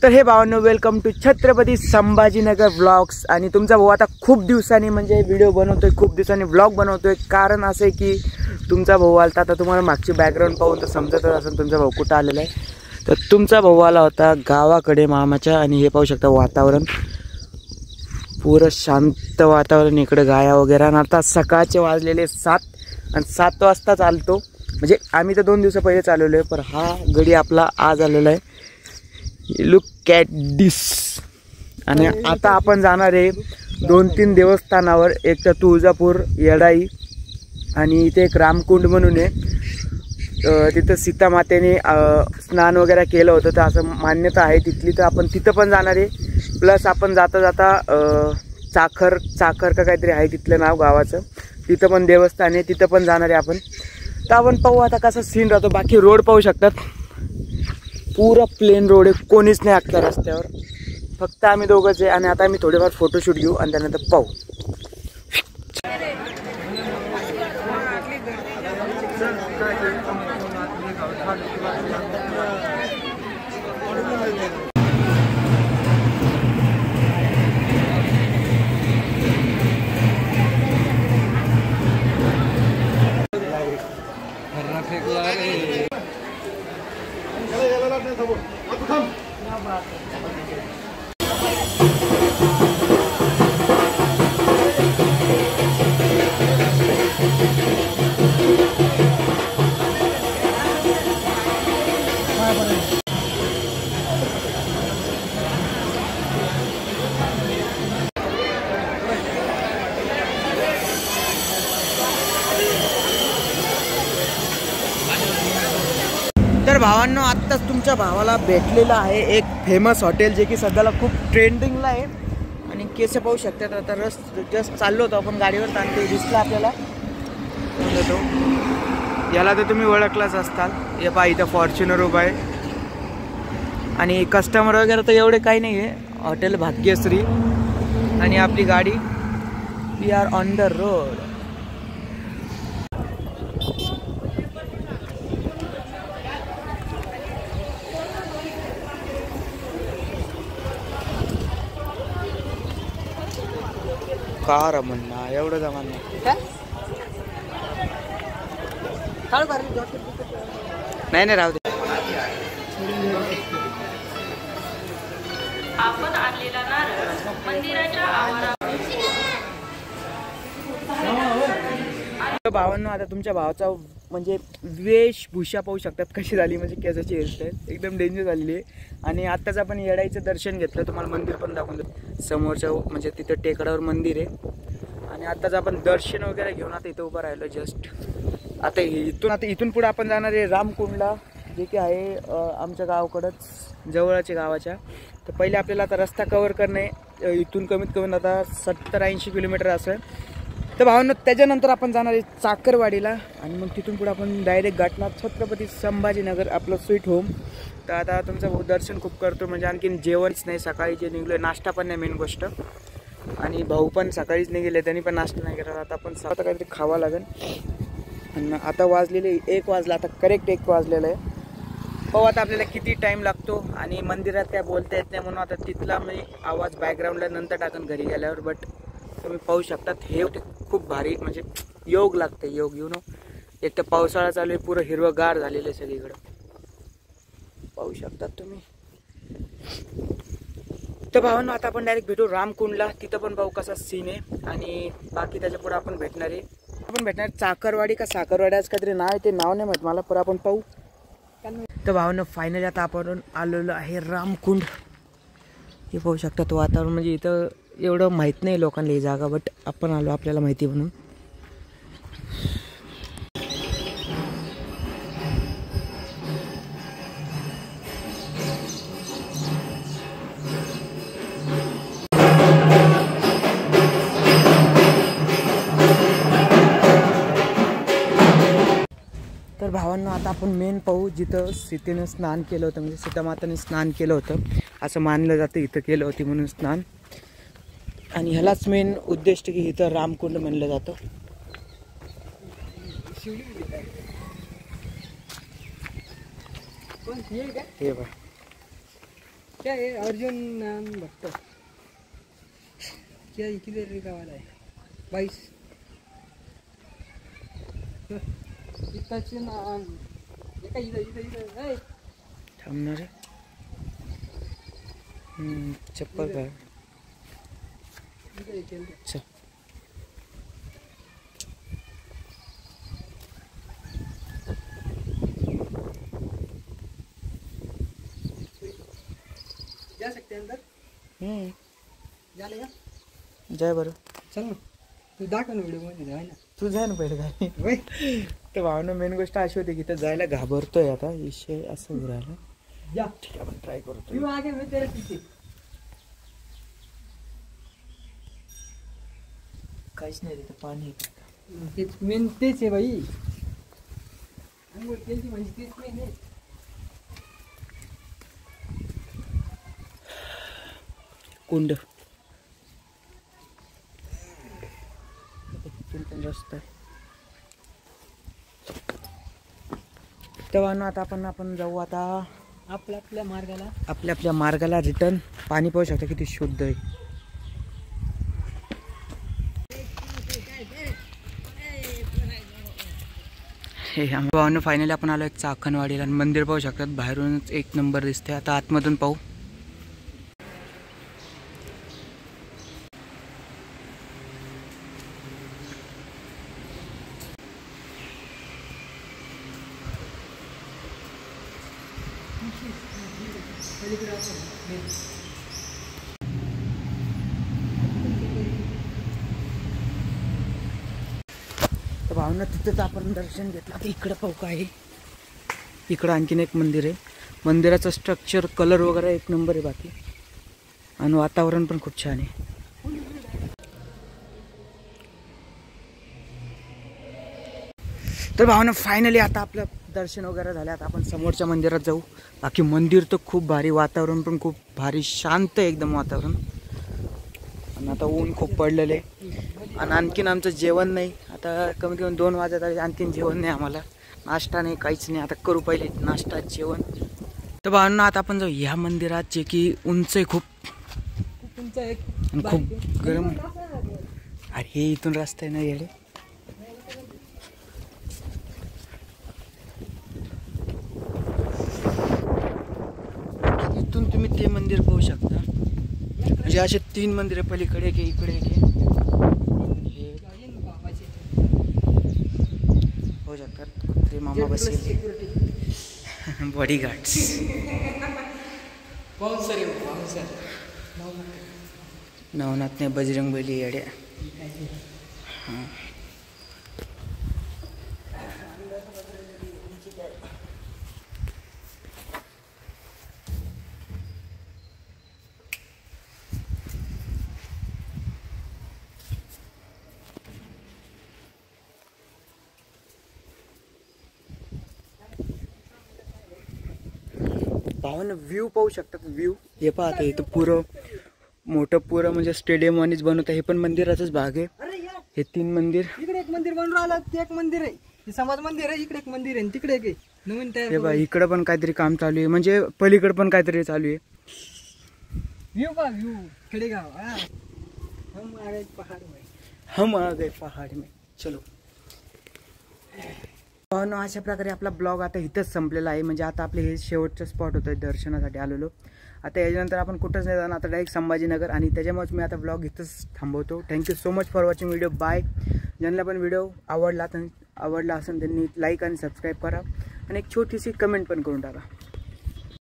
तर हे भावांनो, welcome to Chhatrapati Sambhajinagar vlogs. आणि तुमचा भाऊ आता खूप दिवसांनी म्हणजे व्हिडिओ बनवतोय, खूप दिवसांनी व्लॉग बनवतोय। कारण असं आहे की तुमचा भाऊ आलता, आता तुम्हाला मागची बॅकग्राऊंड पाहून तर समजतच असेल तुमचा भाऊ कुठं आलेला आहे। तर तुमचा भाऊ आला होता गावाकडे मामाच्या, आणि हे पाहू शकता वातावरण पुरं शांत वातावरण, इकडे गाया वगैरे। आणि आता सकाळचे वाजलेले 7 आणि 7 वाजता चालतो, म्हणजे आम्ही तर 2 दिवस पहिले चालवलो आहे, पण हा गडी आपला आज आलेला आहे। लुक ॲट दिस। आणि आता आपण जाणार आहे 2-3 देवस्थानावर, एक तर तुळजापूर, येडाई, आणि इथे एक रामकुंड म्हणून आहे। तिथं सीतामातेने स्नान वगैरे केलं होतं, तर असं मान्यता आहे तिथली, तर आपण तिथं पण जाणार आहे। प्लस आपण जाता जाता चाखर का काहीतरी आहे तिथलं नाव गावाचं, तिथं पण देवस्थान आहे, तिथं पण जाणार आहे आपण। तर आपण पाहू आता कसा सीन राहतो। बाकी रोड पाहू शकतात, पूरा प्लेन रोड आहे, कोणीच नाही आखता रस्त्यावर, फक्त आम्ही दोघंच आहे। आणि आता आम्ही थोडेफार फोटोशूट घेऊ आणि त्यानंतर पाहू। तर भावांनो, आत्ताच तुमच्या भावाला भेटलेलं आहे एक फेमस हॉटेल, जे की सध्याला खूप ट्रेंडिंगला आहे। आणि केस पाहू शकतात, आता जस्ट चाललो होतो आपण गाडीवर, आणि ते दिसलं आपल्याला तो, याला तर तुम्ही ओळखलाच असताल। हे पहा, इथं फॉर्च्युनर उभा आहे, आणि कस्टमर वगैरे तर एवढे काही नाही आहे। हॉटेल भाग्यश्री, आणि आपली गाडी, we are on the road. Car म्हणणं एवढं जमान नाही राहू दे। आपण आणलेला नारळ मंदिराच्या आवारात। भावांनो, आता तुमच्या भावाचा म्हणजे वेशभूषा पाहू शकतात कशी झाली, म्हणजे केसाची हेअरस्टाईल एकदम डेंजर झालेली आहे। आणि आत्ताच आपण येडाईचं दर्शन घेतलं, तुम्हाला मंदिर पण दाखवून देतो समोरच्या, म्हणजे तिथं टेकडावर मंदिर आहे। आणि आत्ताच आपण दर्शन वगैरे घेऊन आता इथं उभं राहिलो जस्ट। आता इथून पुढे आपण जाणार आहे रामकुंडला, जे की आहे आमच्या गावाकडंच, जवळच्या गावाच्या। तर पहिले आपल्याला आता रस्ता कव्हर करणे, इथून कमीत कमी आता 70-80 किलोमीटर असं। तर भावांनो, त्याच्यानंतर आपण जाणार आहे चाकरवाडीला, आणि मग तिथून पुढे आपण डायरेक्ट गाठणार छत्रपती संभाजीनगर, आपलं स्वीट होम। तर आता तुमचं भाऊ दर्शन खूप करतो, म्हणजे आणखीन जेवणच नाही, सकाळी जे निघलो, नाश्ता पण नाही मेन गोष्ट। आणि भाऊ पण सकाळीच नाही गेले, त्यांनी पण नाश्ता नाही केला। आता आपण स्वतः काहीतरी खावा लागेल। आणि आता वाजलेले 1 वाजला, आता करेक्ट 1 वाजलेलं आहे। पाहू आता आपल्याला किती टाईम लागतो। आणि मंदिरात काय बोलता येत नाही, म्हणून आता तिथला मी आवाज बॅकग्राऊंडला नंतर टाकून घरी गेल्यावर। बट तुम्ही पाहू शकतात, हे खूप भारी, म्हणजे योग लागते, योग यू नो। एक तर पावसाळा चालू आहे, पुरं हिरवंगार झालेलं आहे सगळीकडं, पाहू शकतात तुम्ही। तर भावांनो, आता आपण डायरेक्ट भेटू रामकुंडला, तिथं पण पाहू कसा सीन आहे। आणि बाकी त्याच्या पुढे आपण भेटणार चाकरवाडी का साखरवाडी, आज काहीतरी नाव आहे, ते नाव नाही माहीत मला, पण आपण पाहू। तर भावांनो, फायनली आता आपण आलेलो आहे रामकुंड। हे पाहू शकतात वातावरण, म्हणजे इथं एवढं माहीत नाही लोकांना ही जागा, बट आपण आलो, आपल्याला माहिती म्हणून। तर भावांना, आता आपण मेन पाहू, जिथं सीतेने स्नान केलं होतं, म्हणजे सीतामाताने स्नान केलं होतं असं मानलं जातं, इथं केलं होती म्हणून स्नान। आणि ह्यालाच मेन उद्दिष्ट की इथं रामकुंड म्हणलं जातं। हे बघ, क्या है अर्जुन नाम भट्ट क्या किधर गावाला आहे 22 इथंच नाम एका इथं ए थांबणार आहे. चप्पल काय चल. जा सकते हैं अंदर जा लेगा जाय बरं. चल ना तू दाखव ना व्हिडिओ मध्ये आहे ना तू जाय ना पहिले काय. वय तर भावना मेन गोष्ट अशी होती की तर जायला घाबरतोय आता विषय असं होऊ राहिला. जा ठीक आहे आपण ट्राय करतो. तू आगे मैं तेरे पीछे काहीच नाही तिथं पाणी. तेच मेन तेच आहे बाई अंघोळ केली म्हणजे तेच मेन आहे. कुंड तिथून पण रस्ता आहे. तेव्हा ना आता आपण जाऊ आता आपल्या मार्गाला आपल्या मार्गाला रिटर्न. पाणी पाहू शकता किती शुद्ध आहे. हे भावानं फायनली आपण आलो एक चाकणवाडीला. मंदिर पाहू शकतात बाहेरूनच एक नंबर दिसते. आता आतमधून पाहू. तर भावना तिथंच आपण दर्शन घेतलं. आता इकडं पाहू काय आहे. इकडं आणखीन एक मंदिर आहे. मंदिराचं स्ट्रक्चर कलर वगैरे एक नंबर आहे बाकी. आणि वातावरण पण खूप छान आहे. तर भावना फायनली आता आपलं दर्शन वगैरे झालं. आता आपण समोरच्या मंदिरात जाऊ. बाकी मंदिर तर खूप भारी, वातावरण पण खूप भारी, शांत आहे एकदम वातावरण. आणि आता ऊन खूप पडलेलं आहे. आणि आणखीन आमचं जेवण नाही. आता कमीत कमी 2 वाजत आले. आणखीन जेवण नाही आम्हाला. नाश्ता नाही, काहीच नाही. आता करू पहिले नाश्ता जेवण. तर भावना आता आपण जाऊ ह्या मंदिरात जे की उंच आहे खूप तुमचा एक आणि खूप गरम. अरे हे इथून रस्ता आहे ना येडे. इथून तुम्ही ते मंदिर पाहू शकता. म्हणजे असे 3 मंदिर पलीकडे एक इकडे एक पाहू शकतात. कुत्रे मामा बसले बॉडीगार्ड्स. नवनाथ ने बजरंग बली येड्या. हां भावानं व्ह्यू पाहू शकतात. व्ह्यू हे पाहता इथं पुरं मोठं पुरं म्हणजे स्टेडियम वाणीच बनवतं. हे पण मंदिराचाच भाग आहे. हे 3 मंदिर. इकडे एक मंदिर बनून राहिलं. ते एक मंदिर आहे. हे समाज मंदिर आहे. इकडे एक मंदिर आहे. तिकडे एक आहे नवीन तयार. हे बघा इकडं पण काहीतरी काम चालू आहे. म्हणजे पलीकडे पण काहीतरी चालू आहे. व्ह्यू का व्ह्यू खेडेगाव. हम आ गए पहाड़ में. हम आ गए पहाड़ में. चलो भावनो अशा प्रकारे आपला ब्लॉग आता इथंच संपलेला आहे. म्हणजे आता आपले हे शेवटचं स्पॉट होतं दर्शनासाठी आलेलो. आता याच्यानंतर आपण कुठंच नाही जाणार. आता डायरेक्ट संभाजीनगर. आणि त्याच्यामुळेच मी आता ब्लॉग इथंच थांबवतो. Thank you so much for watching video. Bye. ज्यांना पण व्हिडिओ आवडला असेल त्यांनी लाईक आणि सबस्क्राईब करा. आणि एक छोटीशी कमेंट पण करून टाका.